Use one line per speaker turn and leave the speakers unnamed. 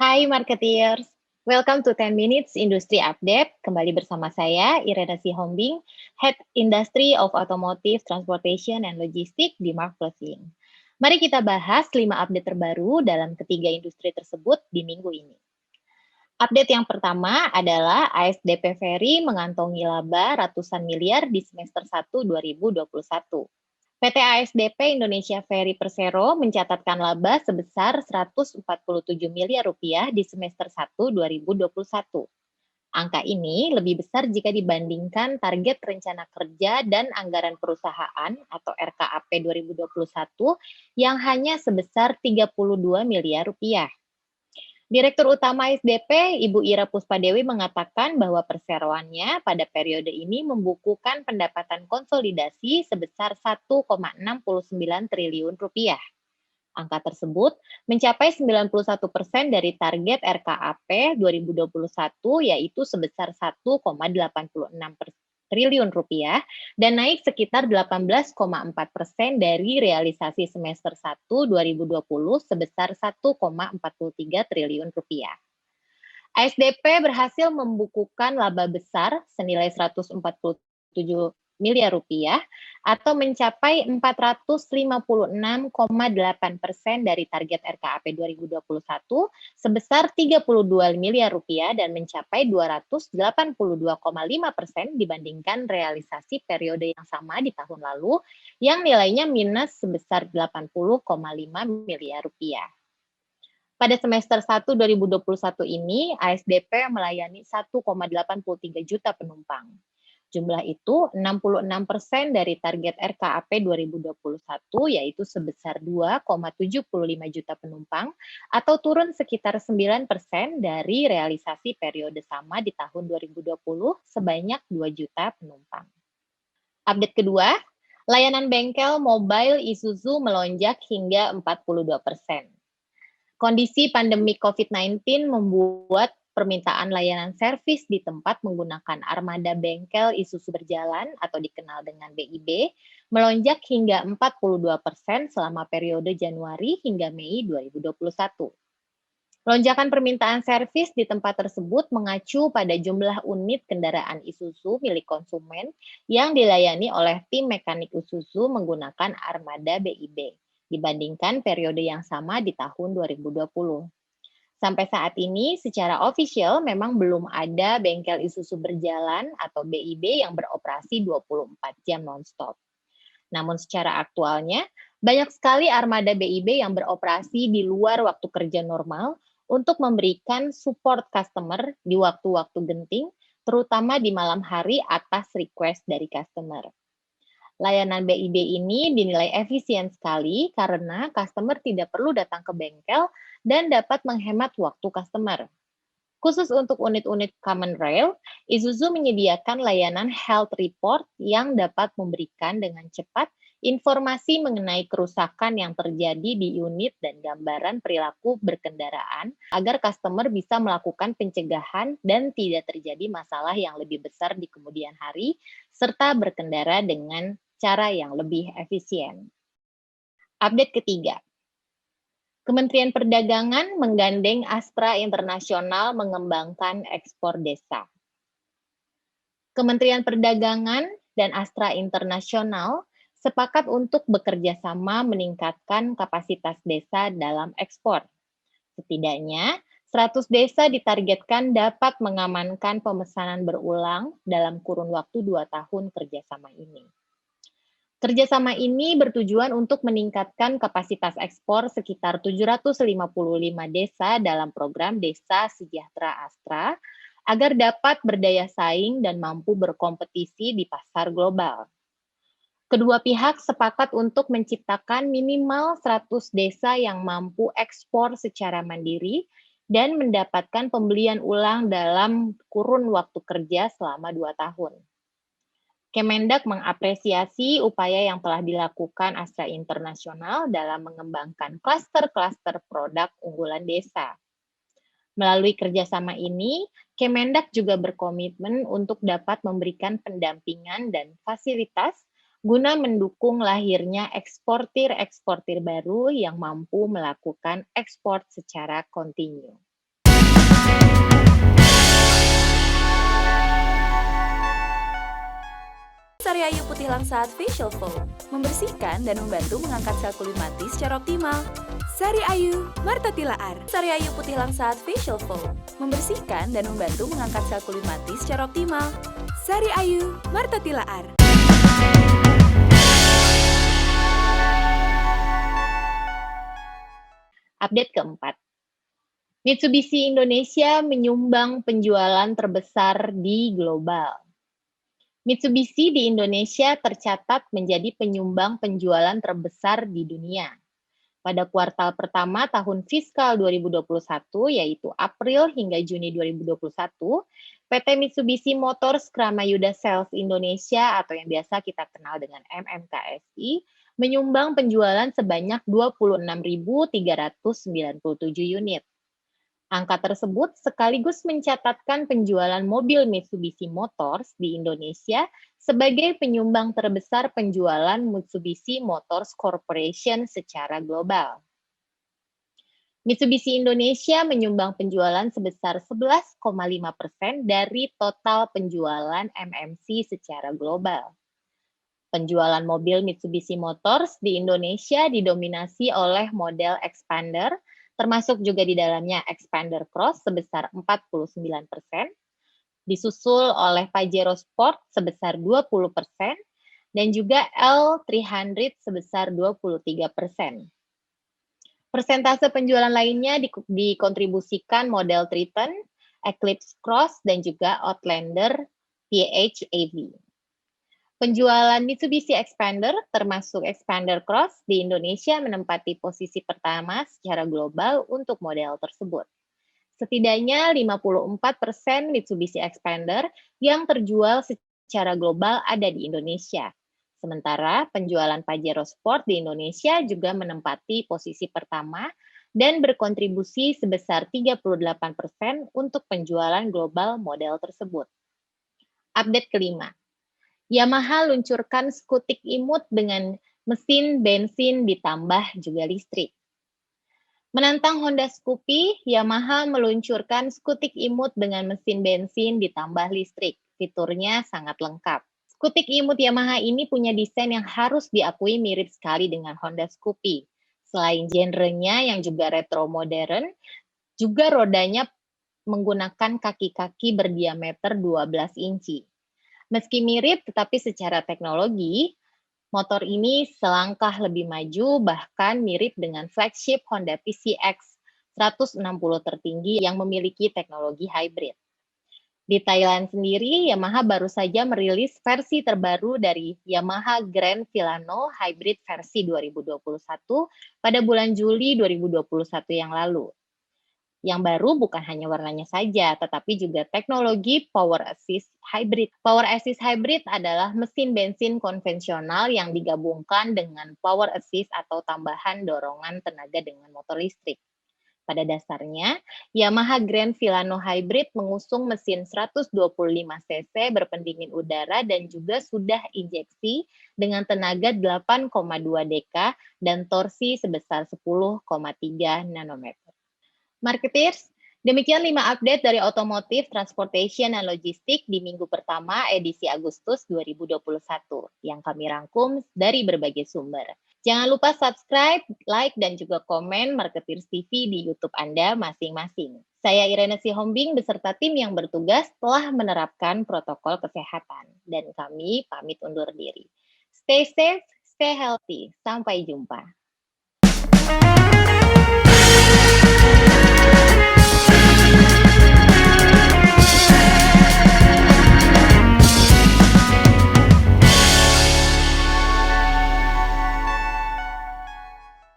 Hai marketeers, welcome to 10 Minutes Industry Update. Kembali bersama saya, Irena Sihombing, Head Industry of Automotive, Transportation, and Logistics di Mark Closing. Mari kita bahas 5 update terbaru dalam ketiga industri tersebut di minggu ini. Update yang pertama adalah ASDP Ferry mengantongi laba ratusan miliar di semester 1 2021. PT ASDP Indonesia Ferry Persero mencatatkan laba sebesar 147 miliar rupiah di semester 1 2021. Angka ini lebih besar jika dibandingkan target rencana kerja dan anggaran perusahaan atau RKAP 2021 yang hanya sebesar 32 miliar rupiah. Direktur Utama SDP, Ibu Ira Puspadewi mengatakan bahwa perseroannya pada periode ini membukukan pendapatan konsolidasi sebesar 1,69 triliun rupiah. Angka tersebut mencapai 91% dari target RKAP 2021 yaitu sebesar 1,86 triliun rupiah dan naik sekitar 18,4% dari realisasi semester 1 2020 sebesar 1,43 triliun rupiah. ASDP berhasil membukukan laba besar senilai 147 miliar rupiah atau mencapai 456,8% dari target RKAP 2021 sebesar 32 miliar rupiah dan mencapai 282,5% dibandingkan realisasi periode yang sama di tahun lalu yang nilainya minus sebesar 80,5 miliar rupiah. Pada semester 1 2021 ini, ASDP melayani 1,83 juta penumpang. Jumlah itu 66% dari target RKAP 2021, yaitu sebesar 2,75 juta penumpang, atau turun sekitar 9% dari realisasi periode sama di tahun 2020 sebanyak 2 juta penumpang. Update kedua, layanan bengkel mobile Isuzu melonjak hingga 42%. Kondisi pandemi COVID-19 membuat permintaan layanan servis di tempat menggunakan armada bengkel Isuzu berjalan atau dikenal dengan BIB melonjak hingga 42% selama periode Januari hingga Mei 2021. Lonjakan permintaan servis di tempat tersebut mengacu pada jumlah unit kendaraan Isuzu milik konsumen yang dilayani oleh tim mekanik Isuzu menggunakan armada BIB dibandingkan periode yang sama di tahun 2020. Sampai saat ini, secara official memang belum ada bengkel Isuzu berjalan atau BIB yang beroperasi 24 jam non-stop. Namun secara aktualnya, banyak sekali armada BIB yang beroperasi di luar waktu kerja normal untuk memberikan support customer di waktu-waktu genting, terutama di malam hari atas request dari customer. Layanan BIB ini dinilai efisien sekali karena customer tidak perlu datang ke bengkel dan dapat menghemat waktu customer. Khusus untuk unit-unit Common Rail, Isuzu menyediakan layanan health report yang dapat memberikan dengan cepat informasi mengenai kerusakan yang terjadi di unit dan gambaran perilaku berkendaraan agar customer bisa melakukan pencegahan dan tidak terjadi masalah yang lebih besar di kemudian hari, serta berkendara dengan cara yang lebih efisien. Update ketiga, Kementerian Perdagangan menggandeng Astra Internasional mengembangkan ekspor desa. Kementerian Perdagangan dan Astra Internasional sepakat untuk bekerja sama meningkatkan kapasitas desa dalam ekspor. Setidaknya, 100 desa ditargetkan dapat mengamankan pemesanan berulang dalam kurun waktu 2 tahun kerjasama ini. Kerjasama ini bertujuan untuk meningkatkan kapasitas ekspor sekitar 755 desa dalam program Desa Sejahtera Astra agar dapat berdaya saing dan mampu berkompetisi di pasar global. Kedua pihak sepakat untuk menciptakan minimal 100 desa yang mampu ekspor secara mandiri dan mendapatkan pembelian ulang dalam kurun waktu kerja selama 2 tahun. Kemendak mengapresiasi upaya yang telah dilakukan Astra Internasional dalam mengembangkan klaster-klaster produk unggulan desa. Melalui kerjasama ini, Kemendak juga berkomitmen untuk dapat memberikan pendampingan dan fasilitas guna mendukung lahirnya eksportir-eksportir baru yang mampu melakukan ekspor secara kontinu.
Sari Ayu Putih Langsat Facial Foam membersihkan dan membantu mengangkat sel kulit mati secara optimal. Sari Ayu Marta Tilaar. Sari Ayu Putih Langsat Facial Foam membersihkan dan membantu mengangkat sel kulit mati secara optimal. Sari Ayu Marta Tilaar.
Update keempat. Mitsubishi Indonesia menyumbang penjualan terbesar di global. Mitsubishi di Indonesia tercatat menjadi penyumbang penjualan terbesar di dunia. Pada kuartal pertama tahun fiskal 2021, yaitu April hingga Juni 2021, PT Mitsubishi Motors Kramayuda Sales Indonesia atau yang biasa kita kenal dengan MMKSI, menyumbang penjualan sebanyak 26.397 unit. Angka tersebut sekaligus mencatatkan penjualan mobil Mitsubishi Motors di Indonesia sebagai penyumbang terbesar penjualan Mitsubishi Motors Corporation secara global. Mitsubishi Indonesia menyumbang penjualan sebesar 11,5% dari total penjualan MMC secara global. Penjualan mobil Mitsubishi Motors di Indonesia didominasi oleh model Expander, termasuk juga di dalamnya Expander Cross sebesar 49%, disusul oleh Pajero Sport sebesar 20%, dan juga L300 sebesar 23%. Persentase penjualan lainnya dikontribusikan model Triton, Eclipse Cross, dan juga Outlander PHEV. Penjualan Mitsubishi Expander, termasuk Expander Cross, di Indonesia menempati posisi pertama secara global untuk model tersebut. Setidaknya 54% Mitsubishi Expander yang terjual secara global ada di Indonesia. Sementara penjualan Pajero Sport di Indonesia juga menempati posisi pertama dan berkontribusi sebesar 38% untuk penjualan global model tersebut. Update kelima. Yamaha luncurkan skutik imut dengan mesin bensin ditambah juga listrik. Menantang Honda Scoopy, Yamaha meluncurkan skutik imut dengan mesin bensin ditambah listrik. Fiturnya sangat lengkap. Skutik imut Yamaha ini punya desain yang harus diakui mirip sekali dengan Honda Scoopy. Selain genrenya yang juga retro modern, juga rodanya menggunakan kaki-kaki berdiameter 12 inci. Meski mirip, tetapi secara teknologi, motor ini selangkah lebih maju, bahkan mirip dengan flagship Honda PCX 160 tertinggi yang memiliki teknologi hybrid. Di Thailand sendiri, Yamaha baru saja merilis versi terbaru dari Yamaha Grand Filano Hybrid versi 2021 pada bulan Juli 2021 yang lalu. Yang baru bukan hanya warnanya saja, tetapi juga teknologi Power Assist Hybrid. Power Assist Hybrid adalah mesin bensin konvensional yang digabungkan dengan Power Assist atau tambahan dorongan tenaga dengan motor listrik. Pada dasarnya, Yamaha Grand Filano Hybrid mengusung mesin 125 cc berpendingin udara dan juga sudah injeksi dengan tenaga 8,2 dk dan torsi sebesar 10,3 nanometer. Marketers, demikian 5 update dari otomotif, transportation, dan logistik di minggu pertama edisi Agustus 2021 yang kami rangkum dari berbagai sumber. Jangan lupa subscribe, like, dan juga komen Marketers TV di YouTube Anda masing-masing. Saya Irene Sihombing beserta tim yang bertugas telah menerapkan protokol kesehatan dan kami pamit undur diri. Stay safe, stay healthy. Sampai jumpa.